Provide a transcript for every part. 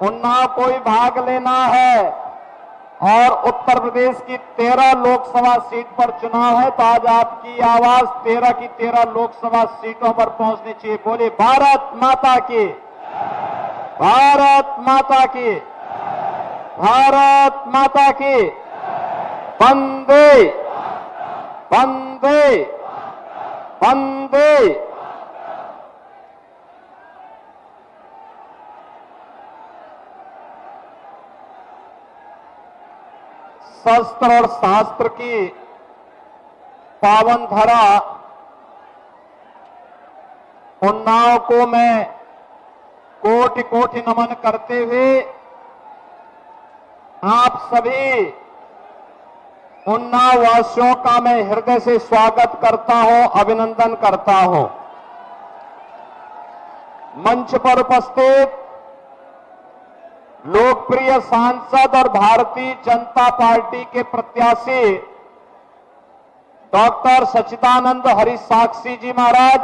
उन्नाव को ही भाग लेना है और उत्तर प्रदेश की 13 लोकसभा सीट पर चुनाव है, तो आज आपकी आवाज 13 की 13 लोकसभा सीटों पर पहुंचनी चाहिए। बोले भारत माता की, भारत माता की, भारत माता की, वंदे वंदे वंदे। शस्त्र और शास्त्र की पावन धरा उन्नाव को मैं कोटि कोटि नमन करते हुए आप सभी उन्नाव वासियों का मैं हृदय से स्वागत करता हूं, अभिनंदन करता हूं। मंच पर उपस्थित लोकप्रिय सांसद और भारतीय जनता पार्टी के प्रत्याशी डॉक्टर सच्चिदानंद हरि साक्षी जी महाराज,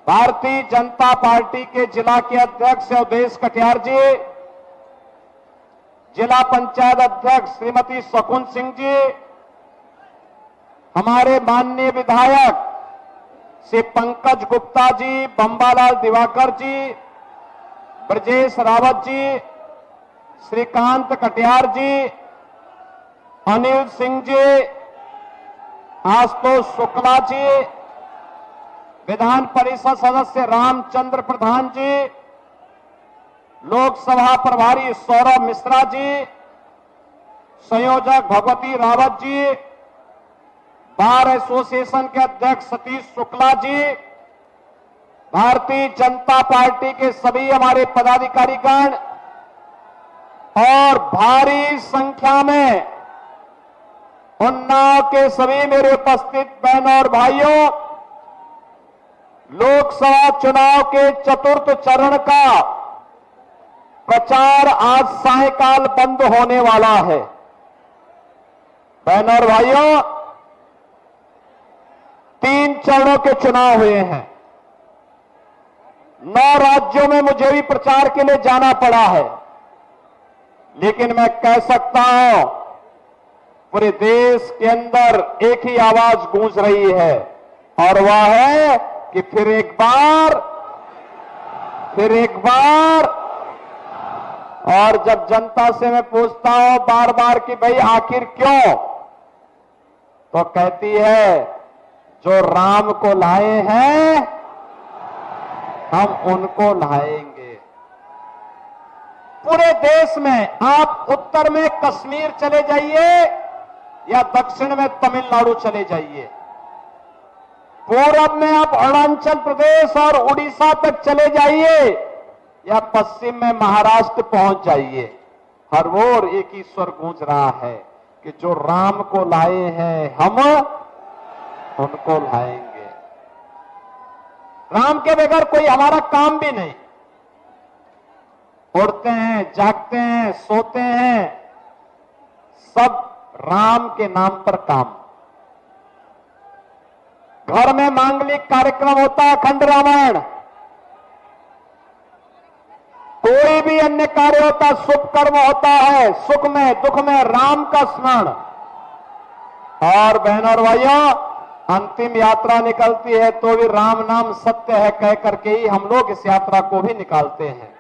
भारतीय जनता पार्टी के जिला के अध्यक्ष अवधेश कटियार जी, जिला पंचायत अध्यक्ष श्रीमती शकुन सिंह जी, हमारे माननीय विधायक श्री पंकज गुप्ता जी, बंबालाल दिवाकर जी, ब्रजेश रावत जी, श्रीकांत कटियार जी, अनिल सिंह जी, आशुतोष शुक्ला जी, विधान परिषद सदस्य रामचंद्र प्रधान जी, लोकसभा प्रभारी सौरभ मिश्रा जी, संयोजक भगवती रावत जी, बार एसोसिएशन के अध्यक्ष सतीश शुक्ला जी, भारतीय जनता पार्टी के सभी हमारे पदाधिकारीगण और भारी संख्या में उन्नाव के सभी मेरे उपस्थित बहनों और भाइयों, लोकसभा चुनाव के चतुर्थ चरण का प्रचार आज सायंकाल बंद होने वाला है। बहनों और भाइयों, 3 चरणों के चुनाव हुए हैं। 9 राज्यों में मुझे भी प्रचार के लिए जाना पड़ा है, लेकिन मैं कह सकता हूं पूरे देश के अंदर एक ही आवाज गूंज रही है, और वह है कि फिर एक बार। और जब जनता से मैं पूछता हूं बार बार कि भाई आखिर क्यों, तो कहती है जो राम को लाए हैं हम उनको लाएंगे। पूरे देश में आप उत्तर में कश्मीर चले जाइए या दक्षिण में तमिलनाडु चले जाइए, पूरब में आप अरुणाचल प्रदेश और उड़ीसा तक चले जाइए या पश्चिम में महाराष्ट्र पहुंच जाइए, हर ओर एक ही स्वर गूंज रहा है कि जो राम को लाए हैं हम उनको लाएंगे। राम के बगैर कोई हमारा काम भी नहीं। उड़ते हैं, जागते हैं, सोते हैं, सब राम के नाम पर काम। घर में मांगलिक कार्यक्रम होता है, अखंड रामायण, कोई भी अन्य कार्य होता, शुभ कर्म होता है, सुख में दुख में राम का स्मरण। और बहनों और भाइयों, अंतिम यात्रा निकलती है तो भी राम नाम सत्य है कह करके ही हम लोग इस यात्रा को भी निकालते हैं।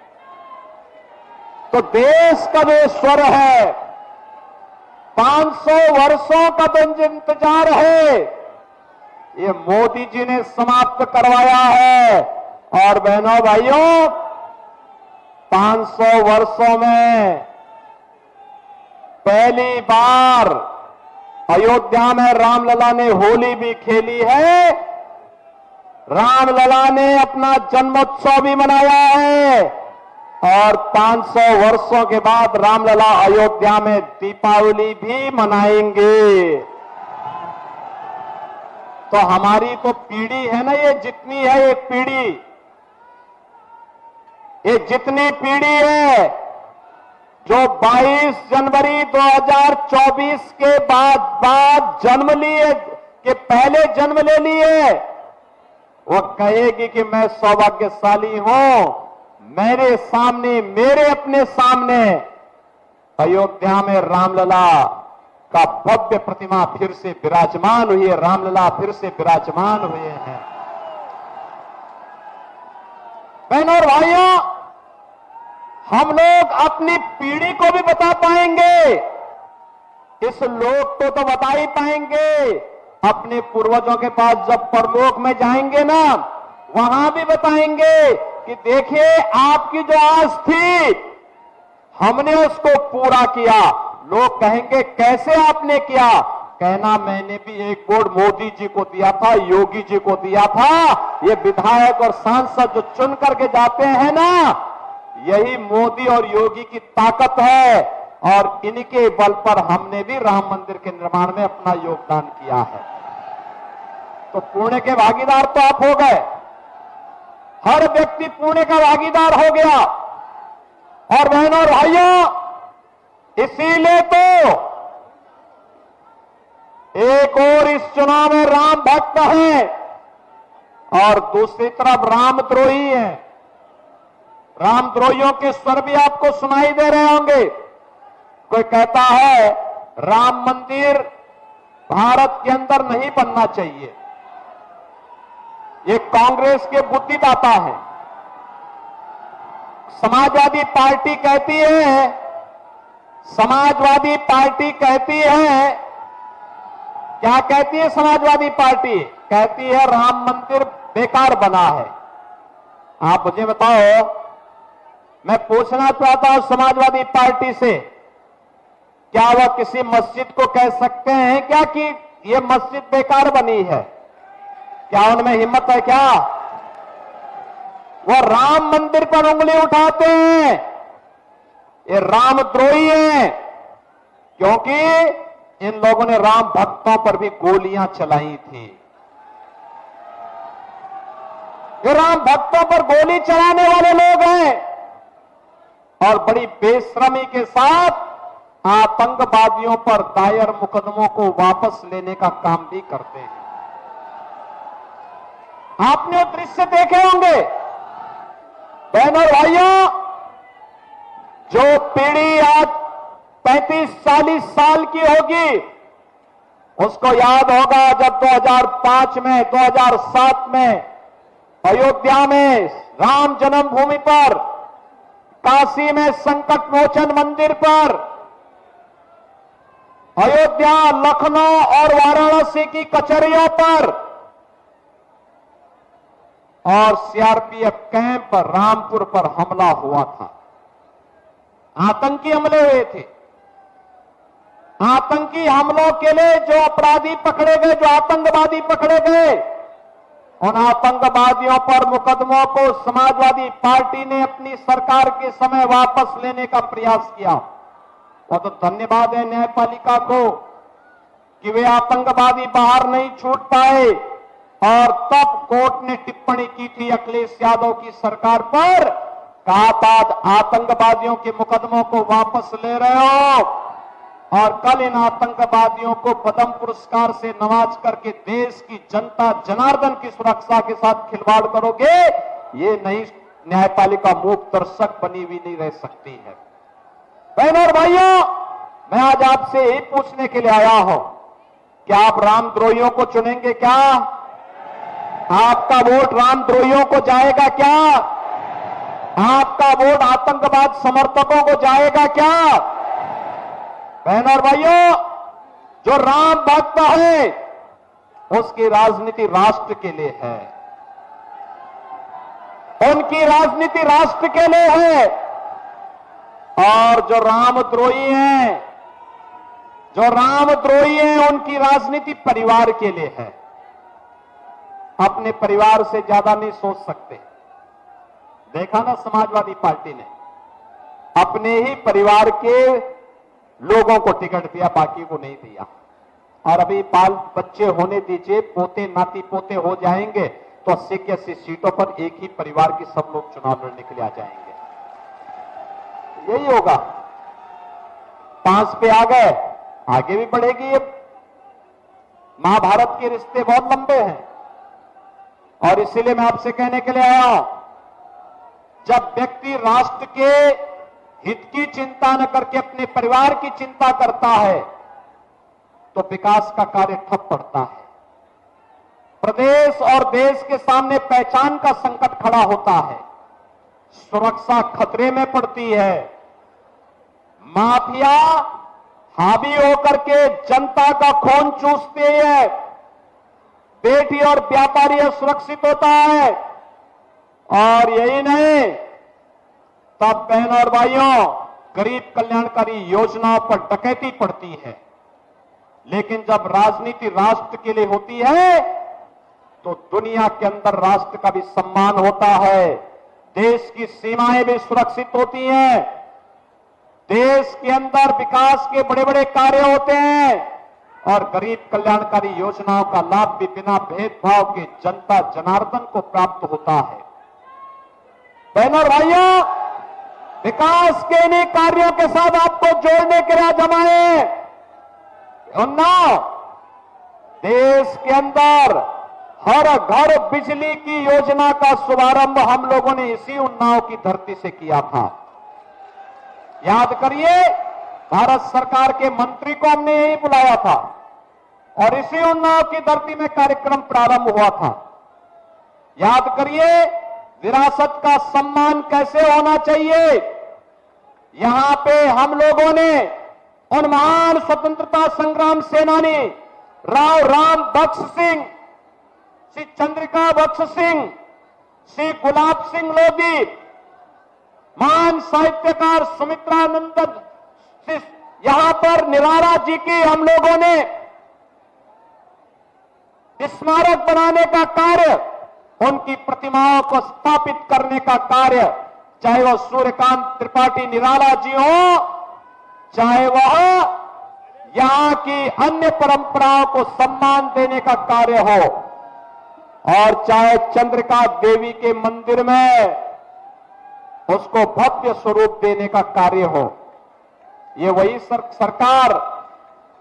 तो देश का जो स्वर है, 500 वर्षों का तो इंतजार है, ये मोदी जी ने समाप्त करवाया है। और बहनों भाइयों, 500 वर्षों में पहली बार अयोध्या में रामलला ने होली भी खेली है, रामलला ने अपना जन्मोत्सव भी मनाया है, और 500 वर्षों के बाद रामलला अयोध्या में दीपावली भी मनाएंगे। तो हमारी तो पीढ़ी है ना, ये जितनी है ये पीढ़ी, ये जितनी पीढ़ी है जो 22 जनवरी 2024 के बाद जन्म लिए, के पहले जन्म ले लिए, वो कहेगी कि मैं सौभाग्यशाली हूं, मेरे सामने, मेरे अपने सामने अयोध्या में रामलला का भव्य प्रतिमा फिर से विराजमान हुई है, रामलला फिर से विराजमान हुए हैं। बहनों और भाइयों, हम लोग अपनी पीढ़ी को भी बता पाएंगे, इस लोक को तो बता ही पाएंगे, अपने पूर्वजों के पास जब परलोक में जाएंगे ना, वहां भी बताएंगे कि देखिए आपकी जो आस थी हमने उसको पूरा किया। लोग कहेंगे कैसे आपने किया? कहना मैंने भी एक वोट मोदी जी को दिया था, योगी जी को दिया था। ये विधायक और सांसद जो चुन करके जाते हैं ना, यही मोदी और योगी की ताकत है, और इनके बल पर हमने भी राम मंदिर के निर्माण में अपना योगदान किया है। तो पुण्य के भागीदार तो आप हो गए, हर व्यक्ति पुण्य का भागीदार हो गया। और बहनों और भाइयों, इसीलिए तो एक और इस चुनाव में राम भक्त हैं और दूसरी तरफ रामद्रोही हैं। रामद्रोहियों के स्वर भी आपको सुनाई दे रहे होंगे। कोई कहता है राम मंदिर भारत के अंदर नहीं बनना चाहिए, ये कांग्रेस के बुद्धिदाता है। समाजवादी पार्टी कहती है, समाजवादी पार्टी कहती है, क्या कहती है समाजवादी पार्टी? कहती है राम मंदिर बेकार बना है। आप मुझे बताओ, मैं पूछना चाहता हूं समाजवादी पार्टी से, क्या वह किसी मस्जिद को कह सकते हैं क्या कि यह मस्जिद बेकार बनी है? क्या उनमें हिम्मत है क्या? वो राम मंदिर पर उंगली उठाते हैं, ये रामद्रोही हैं, क्योंकि इन लोगों ने राम भक्तों पर भी गोलियां चलाई थी। ये राम भक्तों पर गोली चलाने वाले लोग हैं और बड़ी बेशर्मी के साथ आतंकवादियों पर दायर मुकदमों को वापस लेने का काम भी करते हैं। आपने वो दृश्य देखे होंगे। बहनों और भाइयों, जो पीढ़ी आज 35-40 साल की होगी, उसको याद होगा जब 2005 में, 2007 में अयोध्या में राम जन्मभूमि पर, काशी में संकट मोचन मंदिर पर, अयोध्या, लखनऊ और वाराणसी की कचहरियों पर और सीआरपीएफ कैंप रामपुर पर हमला हुआ था। आतंकी हमले हुए थे। आतंकी हमलों के लिए जो अपराधी पकड़े गए, जो आतंकवादी पकड़े गए, उन आतंकवादियों पर मुकदमों को समाजवादी पार्टी ने अपनी सरकार के समय वापस लेने का प्रयास किया। और तो धन्यवाद है न्यायपालिका को कि वे आतंकवादी बाहर नहीं छूट पाए, और तब कोर्ट ने टिप्पणी की थी अखिलेश यादव की सरकार पर, कहा था आतंकवादियों के मुकदमों को वापस ले रहे हो और कल इन आतंकवादियों को पद्म पुरस्कार से नवाज करके देश की जनता जनार्दन की सुरक्षा के साथ खिलवाड़ करोगे, ये नई न्यायपालिका मूक दर्शक बनी हुई नहीं रह सकती है। बहनों और भाइयों, मैं आज आपसे यही पूछने के लिए आया हूं, क्या आप रामद्रोहियों को चुनेंगे? क्या आपका वोट रामद्रोहियों को जाएगा? क्या आपका वोट आतंकवाद समर्थकों को जाएगा? क्या बहनों और भाइयों, जो राम भक्त है उसकी राजनीति राष्ट्र के लिए है, उनकी राजनीति राष्ट्र के लिए है। और जो रामद्रोही हैं, जो रामद्रोही हैं, उनकी राजनीति परिवार के लिए है। अपने परिवार से ज्यादा नहीं सोच सकते। देखा ना समाजवादी पार्टी ने अपने ही परिवार के लोगों को टिकट दिया, बाकी को नहीं दिया। और अभी बाल बच्चे होने दीजिए, पोते नाती पोते हो जाएंगे तो 80 की 80 सीटों पर एक ही परिवार के सब लोग चुनाव लड़ने के लिए आ जाएंगे। यही होगा। 5 पे आ गए, आगे भी बढ़ेगी। ये महाभारत के रिश्ते बहुत लंबे हैं और इसीलिए मैं आपसे कहने के लिए आया हूं, जब व्यक्ति राष्ट्र के हित की चिंता न करके अपने परिवार की चिंता करता है तो विकास का कार्य ठप पड़ता है। प्रदेश और देश के सामने पहचान का संकट खड़ा होता है, सुरक्षा खतरे में पड़ती है। माफिया हावी होकर के जनता का खून चूसती है, बेटी और व्यापारी सुरक्षित होता है। और यही नहीं, तब बहनों और भाइयों गरीब कल्याणकारी योजनाओं पर डकैती पड़ती है। लेकिन जब राजनीति राष्ट्र के लिए होती है तो दुनिया के अंदर राष्ट्र का भी सम्मान होता है, देश की सीमाएं भी सुरक्षित होती हैं, देश के अंदर विकास के बड़े बड़े कार्य होते हैं और गरीब कल्याणकारी योजनाओं का लाभ भी बिना भेदभाव के जनता जनार्दन को प्राप्त होता है। बहनों और भाइयों, विकास के इन कार्यों के साथ आपको जोड़ने के लिए जमाए उन्नाव देश के अंदर हर घर बिजली की योजना का शुभारंभ हम लोगों ने इसी उन्नाव की धरती से किया था। याद करिए, भारत सरकार के मंत्री को हमने यही बुलाया था और इसी उन्नाव की धरती में कार्यक्रम प्रारंभ हुआ था। याद करिए, विरासत का सम्मान कैसे होना चाहिए। यहां पे हम लोगों ने उन महान स्वतंत्रता संग्राम सेनानी राव राम बख्श सिंह, श्री चंद्रिका बख्श सिंह, श्री गुलाब सिंह लोधी, महान साहित्यकार सुमित्रानंद, यहां पर निराला जी की हम लोगों ने स्मारक बनाने का कार्य, उनकी प्रतिमाओं को स्थापित करने का कार्य, चाहे वह सूर्यकांत त्रिपाठी निराला जी हो, चाहे वह यहां की अन्य परंपराओं को सम्मान देने का कार्य हो, और चाहे चंद्रिका देवी के मंदिर में उसको भव्य स्वरूप देने का कार्य हो। ये वही सरकार,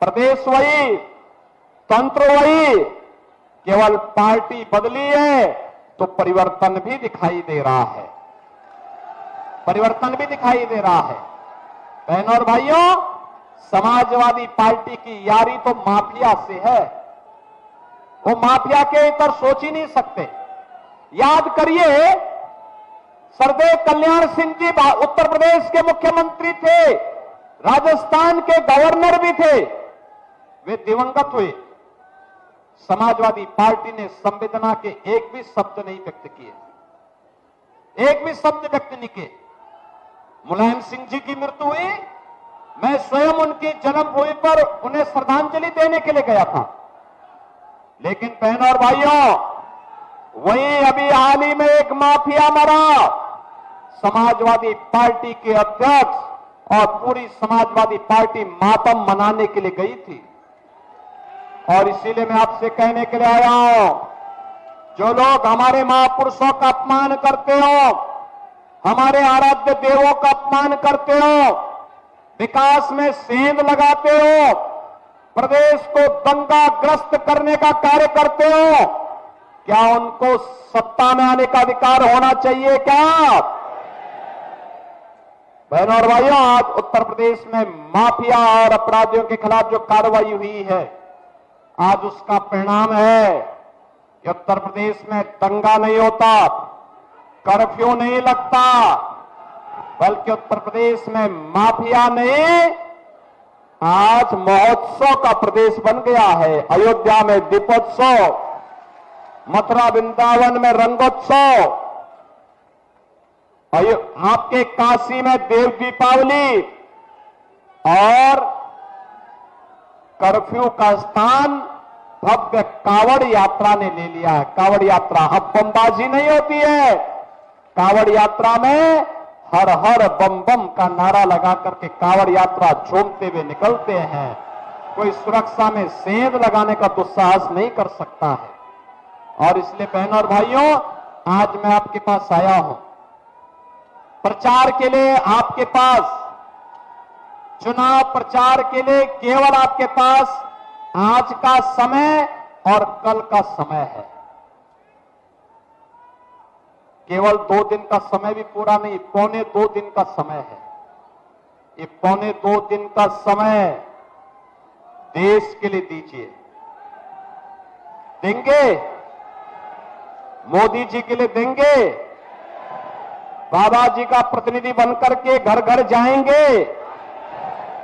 प्रदेश वही, तंत्र वही, केवल पार्टी बदली है तो परिवर्तन भी दिखाई दे रहा है, परिवर्तन भी दिखाई दे रहा है। बहनों और भाइयों, समाजवादी पार्टी की यारी तो माफिया से है, वो माफिया के इतर सोच ही नहीं सकते। याद करिए, सरदेव कल्याण सिंह जी उत्तर प्रदेश के मुख्यमंत्री थे, राजस्थान के गवर्नर भी थे, वे दिवंगत हुए। समाजवादी पार्टी ने संवेदना के एक भी शब्द नहीं व्यक्त किए, एक भी शब्द व्यक्त नहीं किए। मुलायम सिंह जी की मृत्यु हुई, मैं स्वयं उनकी जन्मभूमि पर उन्हें श्रद्धांजलि देने के लिए गया था। लेकिन बहनों और भाइयों, वहीं अभी हाल ही में एक माफिया मरा, समाजवादी पार्टी के अध्यक्ष, और पूरी समाजवादी पार्टी मातम मनाने के लिए गई थी। और इसीलिए मैं आपसे कहने के लिए आया हूं, जो लोग हमारे महापुरुषों का अपमान करते हो, हमारे आराध्य देवों का अपमान करते हो, विकास में सेंध लगाते हो, प्रदेश को दंगाग्रस्त करने का कार्य करते हो, क्या उनको सत्ता में आने का अधिकार होना चाहिए क्या? बहनों और भाइयों, आज उत्तर प्रदेश में माफिया और अपराधियों के खिलाफ जो कार्रवाई हुई है, आज उसका परिणाम है कि उत्तर प्रदेश में दंगा नहीं होता, कर्फ्यू नहीं लगता, बल्कि उत्तर प्रदेश में माफिया नहीं, आज महोत्सव का प्रदेश बन गया है। अयोध्या में दीपोत्सव, मथुरा वृंदावन में रंगोत्सव, आपके काशी में देव दीपावली, और कर्फ्यू का स्थान भव्य कावड़ यात्रा ने ले लिया है। कावड़ यात्रा, अब बमबाजी नहीं होती है, कावड़ यात्रा में हर हर बम बम का नारा लगा करके कावड़ यात्रा झूमते हुए निकलते हैं। कोई सुरक्षा में सेंध लगाने का दुस्साहस नहीं कर सकता है। और इसलिए बहनों और भाइयों, आज मैं आपके पास आया हूं प्रचार के लिए, आपके पास चुनाव प्रचार के लिए केवल आपके पास आज का समय और कल का समय है। केवल 2 दिन का समय भी पूरा नहीं, पौने 2 दिन का समय है। ये पौने 2 दिन का समय देश के लिए दीजिए। देंगे? मोदी जी के लिए देंगे? बाबा जी का प्रतिनिधि बनकर के घर घर जाएंगे?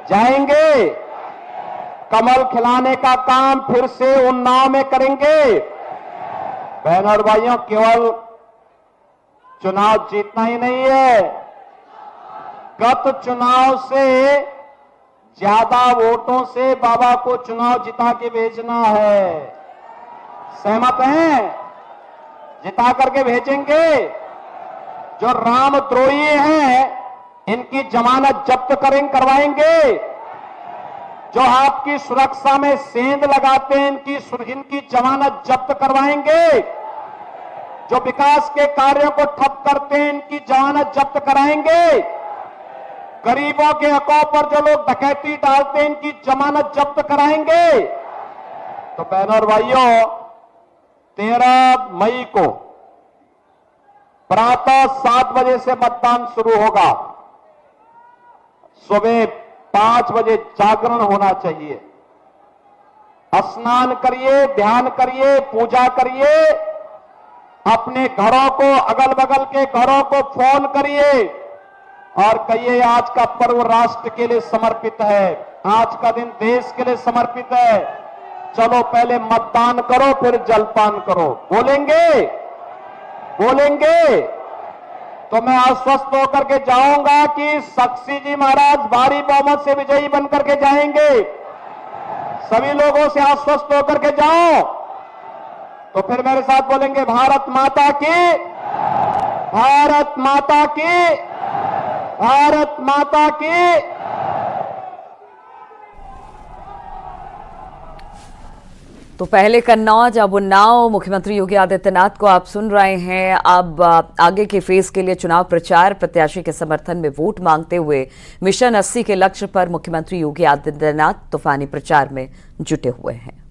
जाएंगे? कमल खिलाने का काम फिर से उन्नाव में करेंगे? बहनों और भाइयों, केवल चुनाव जीतना ही नहीं है, गत चुनाव से ज्यादा वोटों से बाबा को चुनाव जिता के भेजना है। सहमत हैं? जिता करके भेजेंगे। जो रामद्रोही हैं इनकी जमानत जब्त करवाएंगे। जो आपकी सुरक्षा में सेंध लगाते हैं इनकी जमानत जब्त करवाएंगे। जो विकास के कार्यों को ठप करते हैं इनकी जमानत जब्त कराएंगे। गरीबों के हकों पर जो लोग डकैती डालते हैं इनकी जमानत जब्त कराएंगे। तो बहनों और भाइयों, 13 मई को प्रातः 7 बजे से मतदान शुरू होगा। सुबह 5 बजे जागरण होना चाहिए। स्नान करिए, ध्यान करिए, पूजा करिए। अपने घरों को, अगल बगल के घरों को फोन करिए और कहिए आज का पर्व राष्ट्र के लिए समर्पित है, आज का दिन देश के लिए समर्पित है। चलो पहले मतदान करो फिर जलपान करो। बोलेंगे? बोलेंगे? तो मैं आश्वस्त होकर के जाऊंगा कि सक्सी जी महाराज भारी बहुमत से विजयी बनकर के जाएंगे। सभी लोगों से आश्वस्त होकर के जाओ। तो फिर मेरे साथ बोलेंगे, भारत माता की, भारत माता की, भारत माता की। तो पहले कन्नौज, अब उन्नाव। मुख्यमंत्री योगी आदित्यनाथ को आप सुन रहे हैं। अब आगे के फेज के लिए चुनाव प्रचार, प्रत्याशी के समर्थन में वोट मांगते हुए मिशन 80 के लक्ष्य पर मुख्यमंत्री योगी आदित्यनाथ तूफानी प्रचार में जुटे हुए हैं।